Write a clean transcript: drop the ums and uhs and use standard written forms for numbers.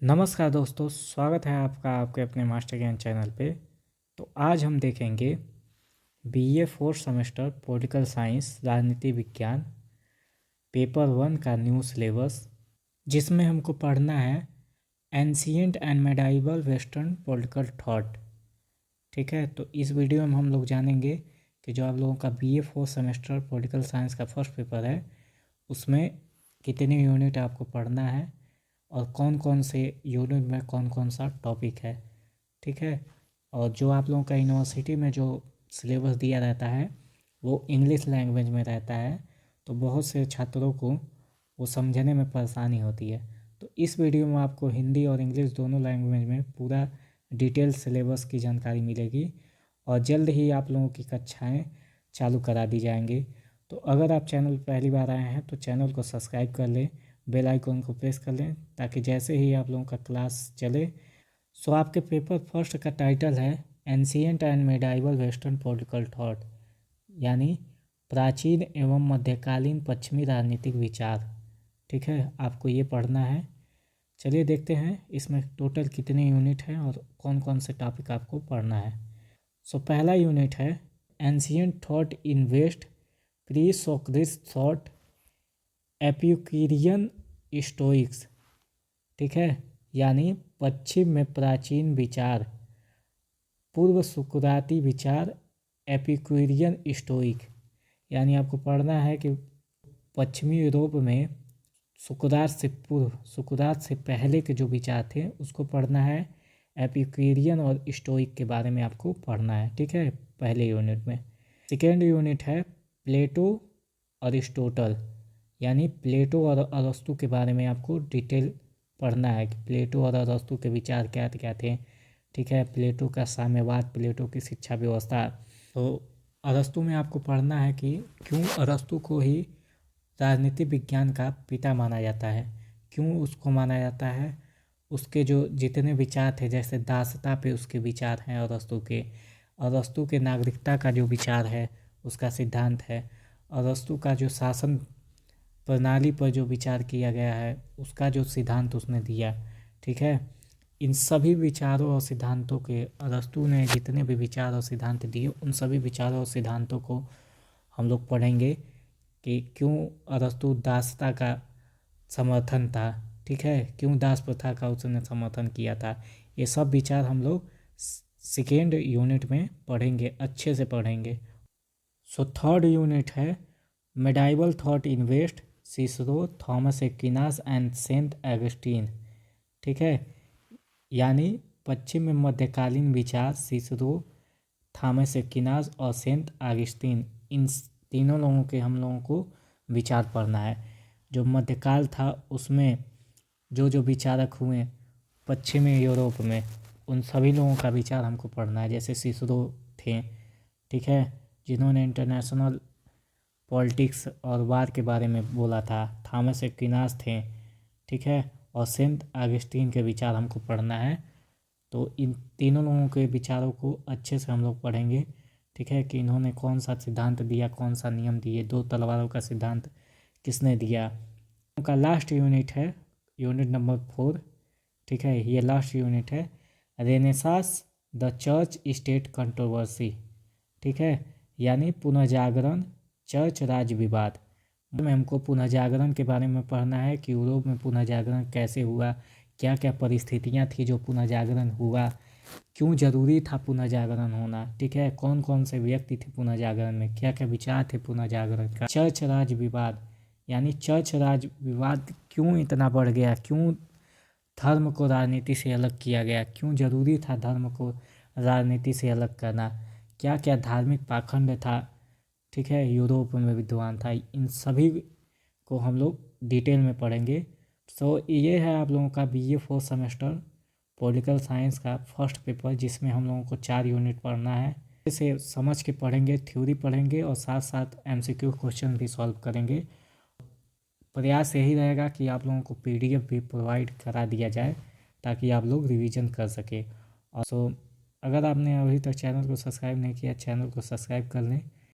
नमस्कार दोस्तों, स्वागत है आपका आपके अपने मास्टर ज्ञान चैनल पे। तो आज हम देखेंगे BA fourth semester political science राजनीति विज्ञान पेपर 1 का न्यू सिलेबस, जिसमें हमको पढ़ना है ancient and medieval western political thought. ठीक है, तो इस वीडियो में हम लोग जानेंगे कि जो आप लोगों का BA fourth semester political science का फर्स्ट पेपर है उसमें कितने यूनिट आपको पढ़ना है और कौन कौन से यूनिट में कौन कौन सा टॉपिक है। ठीक है, और जो आप लोगों का यूनिवर्सिटी में जो सिलेबस दिया रहता है वो इंग्लिश लैंग्वेज में रहता है, तो बहुत से छात्रों को वो समझने में परेशानी होती है। तो इस वीडियो में आपको हिंदी और इंग्लिश दोनों लैंग्वेज में पूरा डिटेल सिलेबस की जानकारी मिलेगी और जल्द ही आप लोगों की कक्षाएं चालू करा दी जाएंगी। तो अगर आप चैनल पर पहली बार आए हैं तो चैनल को सब्सक्राइब कर लें, बेल आइकन को प्रेस कर लें ताकि जैसे ही आप लोगों का क्लास चले। सो आपके पेपर फर्स्ट का टाइटल है ancient and medieval western political thought, यानी प्राचीन एवं मध्यकालीन पश्चिमी राजनीतिक विचार। ठीक है, आपको ये पढ़ना है। चलिए देखते हैं इसमें टोटल कितने यूनिट हैं और कौन कौन से टॉपिक आपको पढ़ना है। सो पहला यूनिट है ancient thought in west, pre Socratic thought, Epicurean Stoics. ठीक है, यानी पश्चिम में प्राचीन विचार, पूर्व सुकराती विचार, एपिक्यूरियन स्टोइक। यानी आपको पढ़ना है कि पश्चिमी यूरोप में सुकरात से पूर्व, सुकरात से पहले के जो विचार थे उसको पढ़ना है। एपिक्यूरियन और स्टोइक के बारे में आपको पढ़ना है। ठीक है, पहले यूनिट में। सेकेंड यूनिट है प्लेटो अरिस्टोटल, यानी प्लेटो और अरस्तु के बारे में आपको डिटेल पढ़ना है कि प्लेटो और अरस्तु के विचार क्या क्या थे। ठीक है, प्लेटो का साम्यवाद, प्लेटो की शिक्षा व्यवस्था। तो अरस्तु में आपको पढ़ना है कि क्यों अरस्तु को ही राजनीति विज्ञान का पिता माना जाता है, क्यों उसको माना जाता है। उसके जो जितने विचार थे, जैसे दासता पे उसके विचार हैं अरस्तु के नागरिकता का जो विचार है उसका सिद्धांत है, अरस्तु का जो शासन प्रणाली पर जो विचार किया गया है उसका जो सिद्धांत उसने दिया। ठीक है, इन सभी विचारों और सिद्धांतों के, अरस्तु ने जितने भी विचार और सिद्धांत दिए उन सभी विचारों और सिद्धांतों को हम लोग पढ़ेंगे कि क्यों अरस्तु दासता का समर्थन था। ठीक है, क्यों दास प्रथा का उसने समर्थन किया था। ये सब विचार हम लोग सेकेंड यूनिट में पढ़ेंगे, अच्छे से पढ़ेंगे। सो थर्ड यूनिट है medieval thought in West, Cicero, Thomas Aquinas and Saint Augustine. ठीक है, यानी पश्चिम में मध्यकालीन विचार, सिसरो, थॉमस एक्विनास और सेंट ऑगस्टीन, इन तीनों लोगों के हम लोगों को विचार पढ़ना है। जो मध्यकाल था उसमें जो जो विचारक हुए पश्चिमी यूरोप में, उन सभी लोगों का विचार हमको पढ़ना है। जैसे सिसरो थे, ठीक है, जिन्होंने इंटरनेशनल पॉलिटिक्स और वार के बारे में बोला था। थॉमस एक्विनास थे, ठीक है, और सेंट ऑगस्टीन के विचार हमको पढ़ना है। तो इन तीनों लोगों के विचारों को अच्छे से हम लोग पढ़ेंगे। ठीक है, कि इन्होंने कौन सा सिद्धांत दिया, कौन सा नियम दिए, दो तलवारों का सिद्धांत किसने दिया। उनका लास्ट यूनिट है यूनिट नंबर 4। ठीक है, ये लास्ट यूनिट है renaissance the church state controversy. ठीक है, यानी पुनर्जागरण चर्च राज विवाद में हमको पुनर्जागरण के बारे में पढ़ना है कि यूरोप में पुनर्जागरण कैसे हुआ, क्या क्या परिस्थितियां थी जो पुनर्जागरण हुआ, क्यों जरूरी था पुनर्जागरण होना। ठीक है, कौन कौन से व्यक्ति थे पुनर्जागरण में, क्या क्या विचार थे पुनर्जागरण का। चर्च राज विवाद, यानी चर्च राज विवाद क्यों इतना बढ़ गया, क्यों धर्म को राजनीति से अलग किया गया, क्यों जरूरी था धर्म को राजनीति से अलग करना, क्या क्या धार्मिक पाखंड था। ठीक है, यूरोप में विद्वान था। इन सभी को हम लोग डिटेल में पढ़ेंगे। सो ये है आप लोगों का BA fourth semester political science का फर्स्ट पेपर, जिसमें हम लोगों को 4 यूनिट पढ़ना है। इसे समझ के पढ़ेंगे, थ्योरी पढ़ेंगे और साथ साथ एमसीक्यू क्वेश्चन भी सॉल्व करेंगे। प्रयास यही रहेगा कि आप लोगों को पीडीएफ भी प्रोवाइड करा दिया जाए ताकि आप लोग रिवीजन कर सके। और सो अगर आपने अभी तक चैनल को सब्सक्राइब नहीं किया, चैनल को सब्सक्राइब कर लें